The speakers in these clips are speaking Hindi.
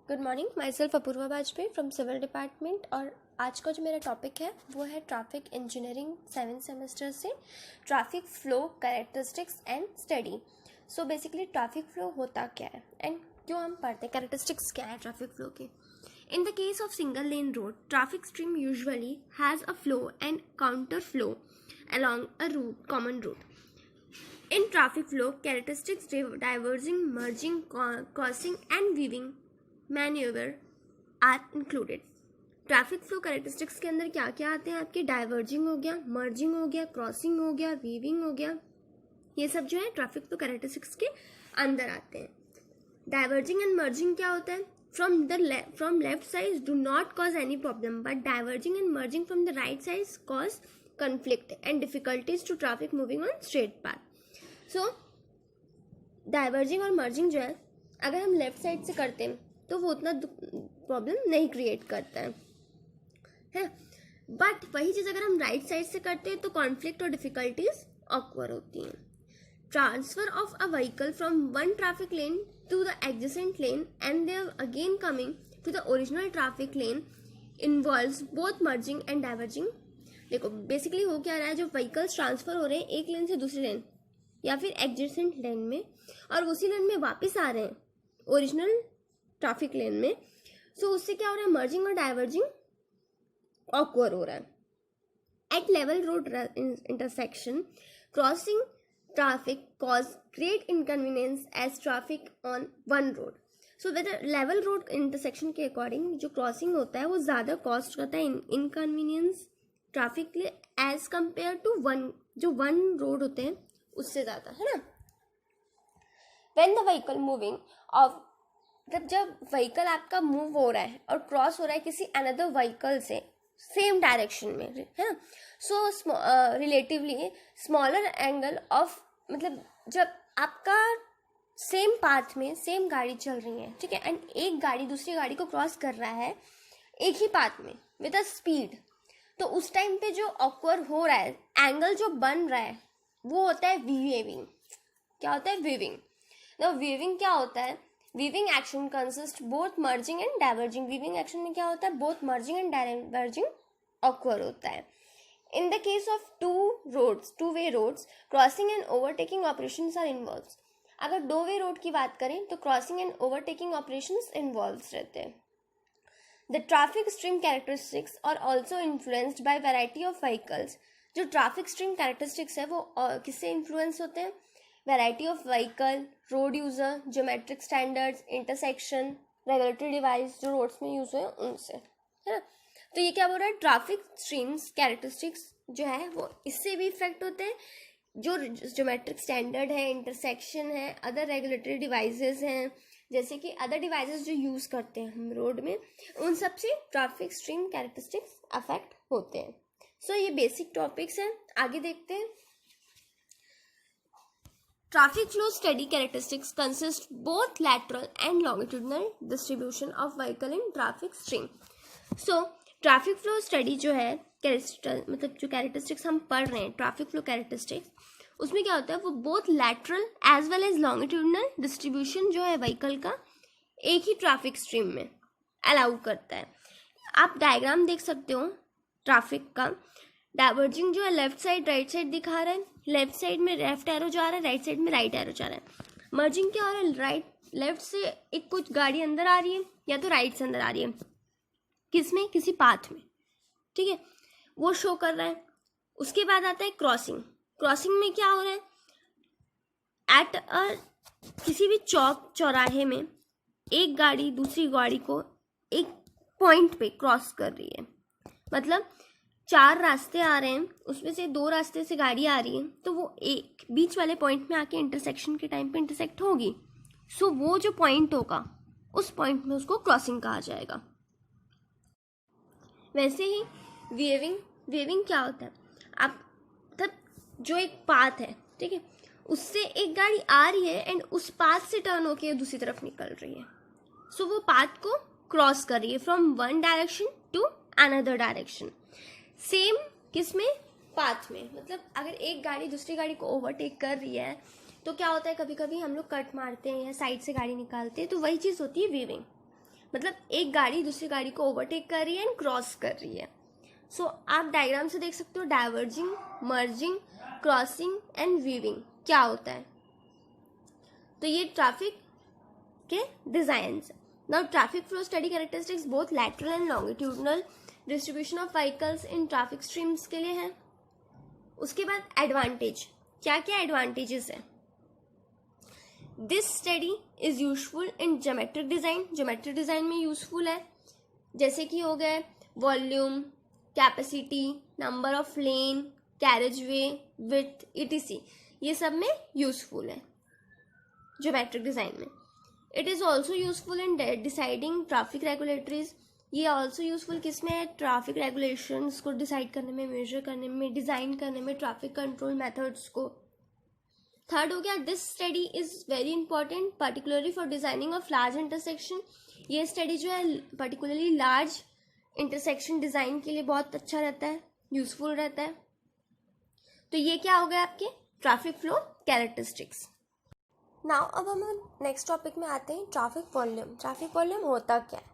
Good morning, myself Apurva Vajpayee from civil department. और आज का जो मेरा टॉपिक है वो है ट्रैफिक इंजीनियरिंग 7th सेमेस्टर से traffic flow characteristics and study. So basically traffic flow होता क्या है एंड क्यों हम पढ़ते हैं, कैरेक्टरिस्टिक्स क्या है ट्रैफिक फ्लो के। In the case of single lane road, traffic stream usually has a flow and counter flow along a common route. In traffic flow, characteristics diverging, merging, crossing and weaving maneuver are included. Traffic flow characteristics के अंदर क्या क्या आते हैं आपके, डाइवर्जिंग हो गया, मर्जिंग हो गया, क्रॉसिंग हो गया, वीविंग हो गया, ये सब जो है ट्रैफिक फ्लो कैरेक्टरिस्टिक्स के अंदर आते हैं। डाइवर्जिंग एंड मर्जिंग क्या होता है, from left sides do not cause any problem, but diverging and merging from the right sides cause conflict and difficulties to traffic moving on straight path. So diverging और merging जो है अगर हम लेफ्ट साइड से करते हैं तो वो उतना प्रॉब्लम नहीं क्रिएट करता है, बट वही चीज़ अगर हम राइट साइड से करते हैं तो कॉन्फ्लिक्ट और डिफिकल्टीज ऑकवर होती हैं। Transfer of a vehicle from one traffic lane to the adjacent lane and they are again coming to the original traffic lane involves both merging and diverging। देखो बेसिकली हो क्या रहा है, जो व्हीकल्स ट्रांसफर हो रहे हैं एक लेन से दूसरी लेन या फिर एडजेसेंट लेन में और उसी लेन में वापस आ रहे हैं ओरिजिनल ट्रैफिक लेन में, सो उससे क्या हो रहा है, मर्जिंग और डाइवर्जिंग ऑकवर हो रहा है। At level road intersection crossing traffic cause great inconvenience as traffic on one road। so whether level road intersection के according जो crossing होता है वो ज़्यादा cost करता है inconvenience ट्रैफिक के लिए as compare to जो one road होते हैं उससे ज़्यादा, है ना। when the vehicle moving of जब vehicle आपका move हो रहा है और cross हो रहा है किसी another vehicle से सेम डायरेक्शन में, है ना, सो रिलेटिवली स्मॉलर एंगल ऑफ, मतलब जब आपका सेम पाथ में सेम गाड़ी चल रही है, ठीक है, एंड एक गाड़ी दूसरी गाड़ी को क्रॉस कर रहा है एक ही पाथ में विद अ स्पीड, तो उस टाइम पे जो ऑकवर हो रहा है, एंगल जो बन रहा है वो होता है वीविंग। क्या होता है, वीविंग। द वीविंग क्या होता है, weaving action consist both merging and diverging. Weaving action में क्या होता है, बोथ मर्जिंग एंड डाइवर्जिंग ऑकवर होता है। In the case of two-way roads, crossing and overtaking operations are involved। अगर दो वे रोड की बात करें तो crossing and overtaking operations involve रहते हैं। The traffic stream characteristics are also influenced by variety of vehicles। जो ट्रैफिक स्ट्रीम कैरेक्टरिस्टिक्स है वो किससे इन्फ्लुएंस होते हैं, variety of vehicle, road user, geometric standards, intersection, regulatory device जो रोड्स में यूज हुए उनसे, है ना। तो ये क्या बोल रहा है, ट्रैफिक स्ट्रीम्स कैरेक्टरिस्टिक्स जो है वो इससे भी इफेक्ट होते हैं, जो ज्योमेट्रिक स्टैंडर्ड है, इंटरसेक्शन है, अदर रेगुलेटरी डिवाइसेस हैं, जैसे कि अदर डिवाइसेस जो यूज़ करते हैं हम रोड में, उन सब से ट्रैफिक स्ट्रीम कैरेक्टरिस्टिक्स अफेक्ट होते हैं। सो ये बेसिक टॉपिक्स हैं, आगे देखते हैं। Traffic flow study characteristics consist both lateral and longitudinal distribution of vehicle in traffic stream। So traffic flow study जो है मतलब जो कैरेक्टरिस्टिक्स हम पढ़ रहे हैं ट्रैफिक फ्लो कैरेक्टरिस्टिक्स, उसमें क्या होता है, वो both lateral as well as longitudinal distribution जो है व्हीकल का एक ही ट्रैफिक स्ट्रीम में अलाउ करता है। आप डायग्राम देख सकते हो ट्रैफिक का, डाइवर्जिंग जो है लेफ्ट साइड राइट साइड दिखा रहा है, लेफ्ट साइड में लेफ्ट एरो जा रहा है, राइट साइड में राइट एरो जा रहा है। मर्जिंग क्या हो रहा है, राइट लेफ्ट से एक कुछ गाड़ी अंदर आ रही है या तो राइट से अंदर आ रही है, किसमें, किसी पाथ में, ठीक है, वो शो कर रहा है। उसके बाद आता है क्रॉसिंग। क्रॉसिंग में क्या हो रहा है, एट किसी भी चौक चौराहे में एक गाड़ी दूसरी गाड़ी को एक पॉइंट पे क्रॉस कर रही है, मतलब 4 रास्ते आ रहे हैं उसमें से 2 रास्ते से गाड़ी आ रही है, तो वो एक बीच वाले पॉइंट में आके इंटरसेक्शन के टाइम पे इंटरसेक्ट होगी। सो वो जो पॉइंट होगा उस पॉइंट में उसको क्रॉसिंग कहा जाएगा। वैसे ही वेविंग क्या होता है, आप तब जो एक पाथ है, ठीक है, उससे एक गाड़ी आ रही है एंड उस पाथ से टर्न होके दूसरी तरफ निकल रही है, सो वो पाथ को क्रॉस कर रही है from one direction to another direction. Same किसमें, पाथ में, मतलब अगर एक गाड़ी दूसरी गाड़ी को ओवरटेक कर रही है तो क्या होता है, कभी कभी हम लोग कट मारते हैं या साइड से गाड़ी निकालते हैं, तो वही चीज़ होती है वीविंग। मतलब एक गाड़ी दूसरी गाड़ी को ओवरटेक कर रही है एंड क्रॉस कर रही है. सो आप डायग्राम से देख सकते हो diverging, merging, crossing and weaving क्या होता है. तो ये ट्रैफिक के डिजाइन है. Now traffic flow study characteristics both lateral and longitudinal distribution of vehicles in traffic streams के लिए है. उसके बाद एडवांटेज, क्या क्या एडवांटेजेस है. This study is useful in geometric design. Geometric design में यूजफुल है, जैसे कि हो गए volume, capacity, number of lane, carriage way, width, etc. ये सब में यूजफुल है ज्योमेट्रिक डिजाइन में. It is also useful in deciding traffic regulatories. ये ऑल्सो यूजफुल किस में है, ट्रैफिक रेगुलेशंस को डिसाइड करने में, मेजर करने में, डिजाइन करने में, ट्रैफिक कंट्रोल मेथड्स को. थर्ड हो गया, this study is very important particularly for designing of large intersection. ये स्टडी जो है पर्टिकुलरली लार्ज इंटरसेक्शन डिजाइन के लिए बहुत अच्छा रहता है, यूजफुल रहता है. तो ये क्या हो गया आपके ट्रैफिक फ्लो कैरेक्टरिस्टिक्स. नाउ अब हम नेक्स्ट टॉपिक में आते हैं, ट्रैफिक वॉल्यूम. ट्रैफिक वॉल्यूम होता क्या है,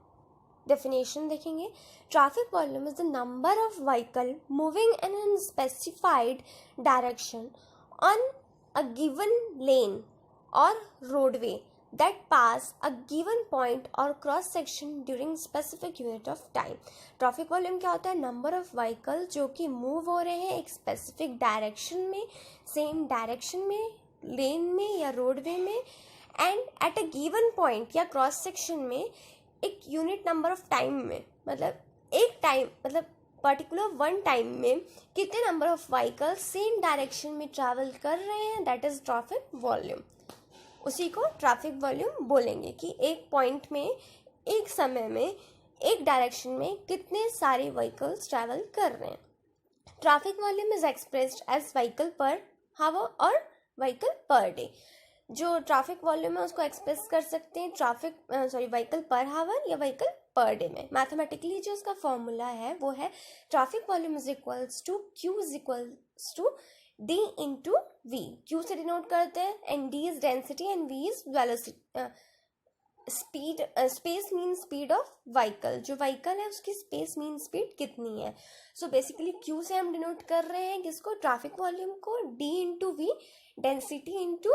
डेफिनेशन देखेंगे. Traffic volume is the number of vehicle moving in an specified direction on a given lane और roadway that pass a given point or cross section during specific unit of time. Traffic volume क्या होता है, नंबर ऑफ व्हीकल जो कि मूव हो रहे हैं एक स्पेसिफिक डायरेक्शन में, सेम डायरेक्शन में, लेन में या रोडवे में, and eight a given point या क्रॉस सेक्शन में एक यूनिट नंबर ऑफ टाइम में. मतलब एक टाइम, मतलब पर्टिकुलर वन टाइम में कितने number of vehicle same direction में ट्रैवल कर रहे हैं, दैट इज ट्रैफिक वॉल्यूम. उसी को ट्रैफिक वॉल्यूम बोलेंगे कि एक पॉइंट में एक समय में एक डायरेक्शन में कितने सारे व्हीकल्स ट्रैवल कर रहे हैं. Traffic volume is expressed as vehicle per hour और व्हीकल पर डे. जो ट्रैफिक वॉल्यूम है उसको एक्सप्रेस कर सकते हैं व्हीकल पर हावर या व्हीकल पर डे में. मैथमेटिकली जो उसका फॉर्मूला है वो है traffic volume is equals to Q is equals to d into V. Q से डिनोट करते हैं and d is density and v is velocity, speed, space mean speed of vehicle. जो व्हीकल है उसकी स्पेस मीन स्पीड कितनी है. सो बेसिकली क्यू से हम डिनोट कर रहे हैं किसको, ट्रैफिक वॉल्यूम को. d into V, density into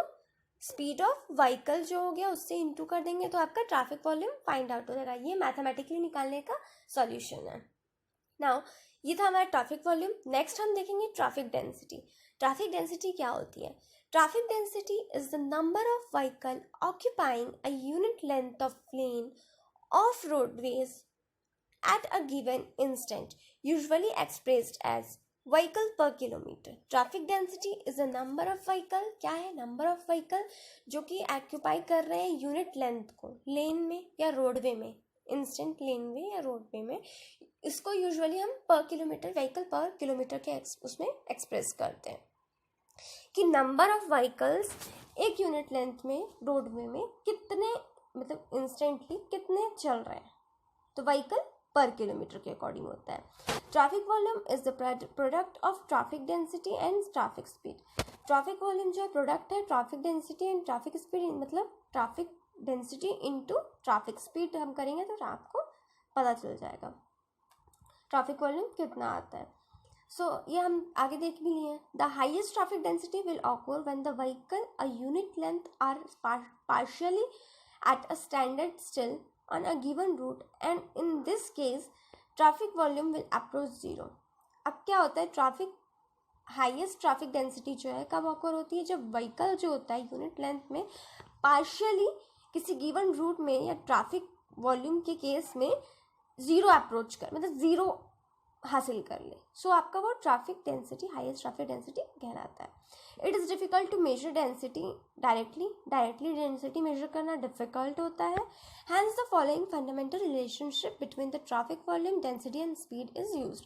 speed of vehicle जो हो गया उससे इंटू कर देंगे तो आपका ट्रैफिक वॉल्यूम फाइंड आउट हो जाएगा. ये मैथमेटिकली निकालने का सॉल्यूशन है. नाउ ये था हमारा ट्रैफिक वॉल्यूम. नेक्स्ट हम देखेंगे ट्रैफिक डेंसिटी. ट्रैफिक डेंसिटी क्या होती है. Traffic density is the number of vehicle occupying a unit length of lane of roadways at a given instant, usually expressed as vehicle per kilometer. Traffic density is the number of vehicle, क्या है, नंबर ऑफ व्हीकल जो कि ऑक्यूपाई कर रहे हैं यूनिट लेंथ को लेन में या रोडवे में, इंस्टेंट लेन में या रोडवे में. इसको यूजुअली हम पर किलोमीटर, व्हीकल पर किलोमीटर के उसमें एक्सप्रेस करते हैं कि नंबर ऑफ व्हीकल्स एक यूनिट लेंथ में रोडवे में कितने, मतलब इंस्टेंटली कितने चल रहे हैं, तो व्हीकल पर किलोमीटर के अकॉर्डिंग होता है. Traffic volume is the product of traffic density and traffic speed. Traffic volume जो है प्रोडक्ट है traffic density and traffic speed, मतलब traffic density into traffic speed हम करेंगे तो आपको पता चल जाएगा ट्रैफिक वॉल्यूम कितना आता है. ये हम आगे देख भी लिए. The highest traffic density will occur when the vehicle a unit length are partially at a standard still on a given route and in this case traffic volume will approach zero. अब क्या होता है, ट्रैफिक हाईएस्ट ट्रैफिक डेंसिटी जो है कब ऑकर होती है, जब व्हीकल जो होता है यूनिट लेंथ में पार्शियली किसी गिवन रूट में या ट्रैफिक वॉल्यूम के केस में जीरो अप्रोच कर, मतलब जीरो हासिल कर ले. आपका वो traffic density, highest traffic density कहलाता है. It is difficult to measure density directly density measure करना डिफिकल्ट होता है. Hence the following fundamental relationship between the traffic volume, density and speed is used.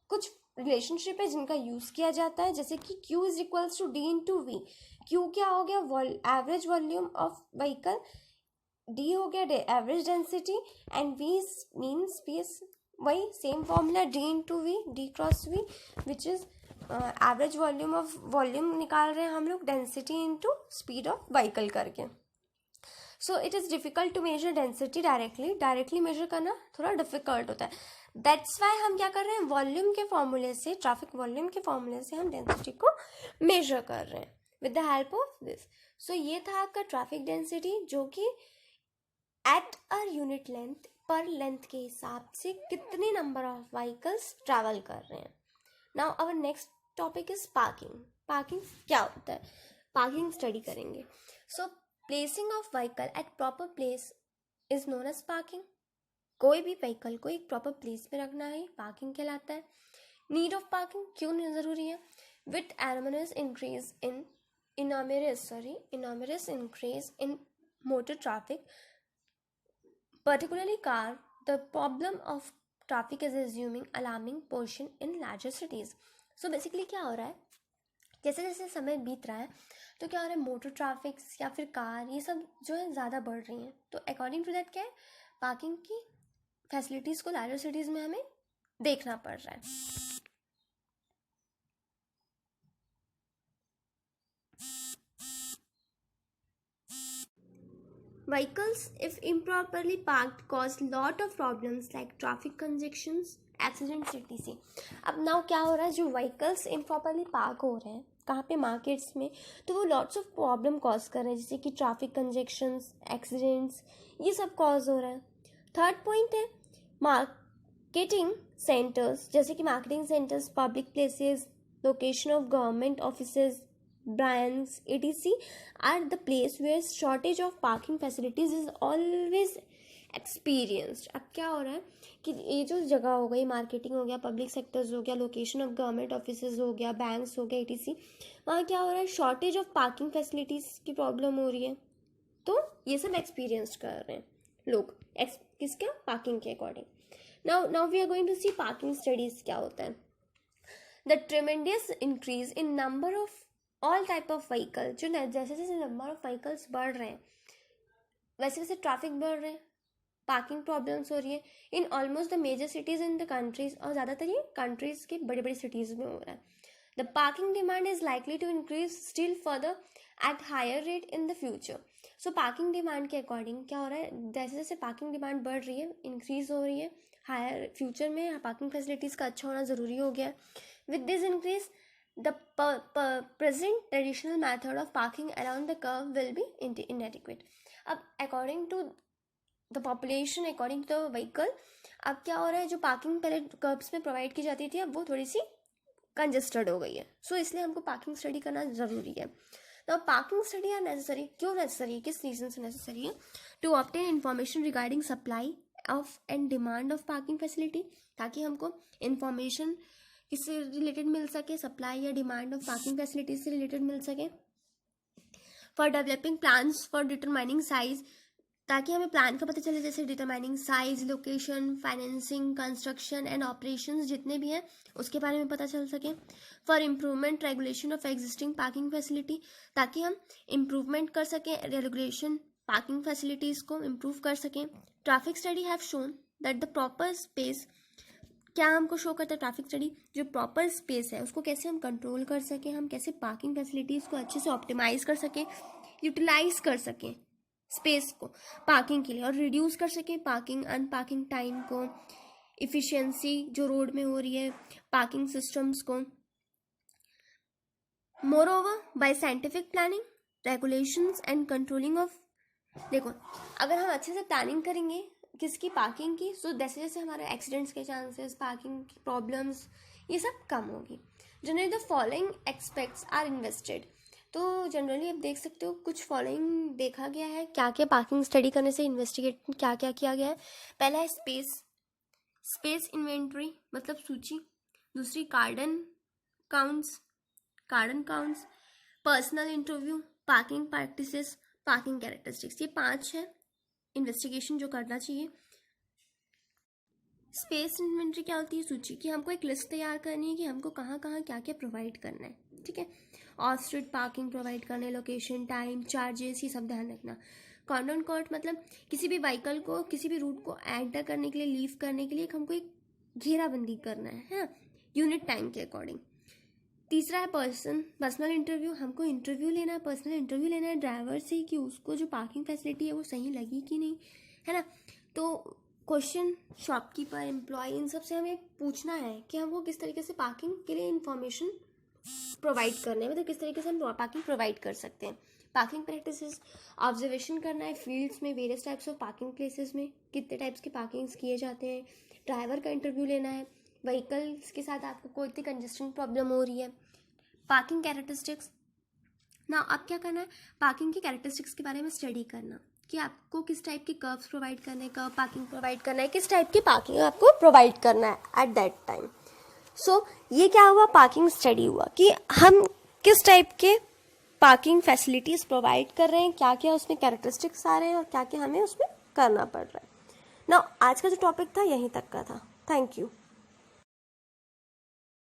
कुछ रिलेशनशिप है जिनका यूज़ किया जाता है, जैसे कि Q is equals to D into V. Q क्या हो गया, average volume of vehicle, D हो गया average density and V mean space. वही same formula D into V, D cross V which is average volume of volume निकाल रहे हैं हम लोग, density into speed of vehicle करके. So it is difficult to measure density directly measure करना थोड़ा डिफिकल्ट होता है. दैट्स वाई हम क्या कर रहे हैं, वॉल्यूम के फॉर्मूले से, ट्रैफिक वॉल्यूम के फॉर्मूले से हम डेंसिटी को मेजर कर रहे हैं with the help of this. So ये था आपका ट्रैफिक डेंसिटी, जो कि at a unit length, per length के हिसाब से कितने नंबर ऑफ व्हीकल्स ट्रैवल कर रहे हैं. Now our next topic is parking. Parking क्या होता है, पार्किंग स्टडी करेंगे. So placing of vehicle at proper place is known as parking. कोई भी व्हीकल को एक प्रॉपर प्लेस में रखना है, पार्किंग कहलाता है. नीड ऑफ पार्किंग क्यों ज़रूरी है, with enormous increase in enormous increase in motor traffic, particularly car, the problem of traffic is assuming alarming portion in larger cities. So basically क्या हो रहा है, जैसे जैसे समय बीत रहा है तो क्या हो रहा है, मोटर ट्रैफिक या फिर कार ये सब जो है ज़्यादा बढ़ रही हैं. तो अकॉर्डिंग टू दैट क्या है, पार्किंग की फैसिलिटीज़ को लार्जर सिटीज़ में हमें देखना पड़ रहा है. Vehicles, if improperly parked, cause lot of problems like traffic congestions, accidents etc. अब नाउ क्या हो रहा है, जो व्हीकल्स इम्प्रॉपरली पार्क हो रहे हैं कहाँ पे, मार्केट्स में, तो वो लॉट्स ऑफ प्रॉब्लम कॉज कर रहे हैं, जैसे कि ट्रैफिक कंजेक्शंस, एक्सीडेंट्स, ये सब कॉज हो रहा है. थर्ड पॉइंट है मार्केटिंग सेंटर्स, जैसे कि marketing centres, public places, location of government offices, brands etc are the place where shortage of parking facilities is always experienced. अब क्या हो रहा है कि ये जो जगह हो गई, मार्केटिंग हो गया, पब्लिक सेक्टर्स हो गया, लोकेशन ऑफ गवर्नमेंट ऑफिसेज हो गया, बैंक्स हो गया etc, वहाँ क्या हो रहा है, शॉर्टेज ऑफ पार्किंग फैसिलिटीज़ की प्रॉब्लम हो रही है. तो ये सब एक्सपीरियंस कर रहे हैं लोग किसका, पार्किंग के according. Now we are going to see parking studies क्या होता है. The tremendous increase in number of all type of vehicle, जो जैसे जैसे नंबर ऑफ व्हीकल्स बढ़ रहे हैं वैसे वैसे ट्रैफिक बढ़ रहे हैं, पार्किंग प्रॉब्लम्स हो रही है in almost the major cities in the countries, और ज़्यादातर ये कंट्रीज़ के बड़े बड़े सिटीज़ में हो रहा है. The parking demand is likely to increase still further at higher rate in the future. So parking demand के अकॉर्डिंग क्या हो रहा है, जैसे जैसे पार्किंग डिमांड बढ़ रही है, इंक्रीज हो रही है, हायर फ्यूचर में पार्किंग फैसिलिटीज़ का अच्छा होना ज़रूरी हो गया. With this increase the present traditional method of parking around the curve will be inadequate. अब according to the population, according to the vehicle, अब क्या हो रहा है, जो पार्किंग पहले कर्ब्स में प्रोवाइड की जाती थी अब वो थोड़ी सी कंजेस्टेड हो गई है. सो इसलिए हमको पार्किंग स्टडी करना ज़रूरी है. तो पार्किंग स्टडी आर नेसेसरी, क्यों नेसेसरी, किस रीज़न से नेसेसरी है, to obtain information regarding supply of and demand of parking facility, ताकि हमको इन्फॉर्मेशन किससे रिलेटेड मिल सके, सप्लाई या डिमांड ऑफ पार्किंग फैसिलिटीज से रिलेटेड मिल सके. For developing plans for determining size, ताकि हमें प्लान का पता चले, जैसे determining size, location, financing, construction and operations जितने भी हैं उसके बारे में पता चल सके. For improvement regulation of existing parking facility, ताकि हम इम्प्रूवमेंट कर सकें, रेगुलेशन पार्किंग फैसिलिटीज़ को इम्प्रूव कर सकें. Traffic study have shown that the proper space, क्या हमको शो करता है ट्रैफिक स्टडी, जो प्रॉपर स्पेस है उसको कैसे हम कंट्रोल कर सकें, हम कैसे पार्किंग फैसिलिटीज़ को अच्छे से ऑप्टिमाइज कर सकें, यूटिलाइज कर सकें स्पेस को पार्किंग के लिए, और रिड्यूस कर सकें पार्किंग अनपार्किंग टाइम को, इफ़िशियंसी जो रोड में हो रही है पार्किंग सिस्टम्स को. More over by scientific planning, regulations and controlling of, देखो अगर हम अच्छे से प्लानिंग करेंगे किसकी, पार्किंग की, सो जैसे जैसे हमारे एक्सीडेंट्स के चांसेस, पार्किंग की प्रॉब्लम्स, ये सब कम होगी. Generally the following expects are invested, तो जनरली आप देख सकते हो कुछ फॉलोइंग देखा गया है, क्या क्या पार्किंग स्टडी करने से इन्वेस्टिगेट क्या क्या किया गया है. पहला है स्पेस इन्वेंट्री मतलब सूची. दूसरी कार्डन counts, personal interview, parking practices, parking characteristics, ये 5 है इन्वेस्टिगेशन जो करना चाहिए. स्पेस इन्वेंट्री क्या होती है, सूची, कि हमको एक लिस्ट तैयार करनी है कि हमको कहाँ कहाँ क्या क्या प्रोवाइड करना है, ठीक है. ऑफ स्ट्रीट पार्किंग प्रोवाइड करना है, लोकेशन, टाइम, चार्जेस, ये सब ध्यान रखना. कॉर्डन कॉर्ट मतलब किसी भी व्हीकल को किसी भी रूट को एंटर करने के लिए, लीव करने के लिए हमको एक घेराबंदी करना है यूनिट टाइम के अकॉर्डिंग. तीसरा है पर्सनल इंटरव्यू। हमको इंटरव्यू लेना है, पर्सनल इंटरव्यू लेना है ड्राइवर से कि उसको जो पार्किंग फैसिलिटी है वो सही लगी कि नहीं, है ना। तो क्वेश्चन शॉपकीपर, एम्प्लॉय, इन सब से हमें पूछना है कि हमको किस तरीके से पार्किंग के लिए इंफॉर्मेशन प्रोवाइड करना है, मतलब किस तरीके से हम पार्किंग प्रोवाइड कर सकते हैं। पार्किंग प्रैक्टिसेस, ऑब्जर्वेशन करना है फील्ड्स में, various types of parking places में कितने टाइप्स के पार्किंग्स किए जाते हैं। ड्राइवर का इंटरव्यू लेना है, व्हीकल्स के साथ आपको कोई इतनी कंजेस्शन प्रॉब्लम हो रही है। पार्किंग कैरेक्टरिस्टिक्स ना, आप क्या करना है, पार्किंग की कैरेक्टरिस्टिक्स के बारे में स्टडी करना कि आपको किस टाइप के कर्व्स प्रोवाइड करना है, कर्व पार्किंग प्रोवाइड करना है, किस टाइप की पार्किंग आपको प्रोवाइड करना है एट दैट टाइम। सो ये क्या हुआ, पार्किंग स्टडी हुआ कि हम किस टाइप के पार्किंग फैसिलिटीज़ प्रोवाइड कर रहे हैं, क्या क्या उसमें कैरेक्टरिस्टिक्स आ रहे हैं और क्या क्या हमें उसमें करना पड़ रहा है ना। आज का जो टॉपिक था यहीं तक का था। Thank you.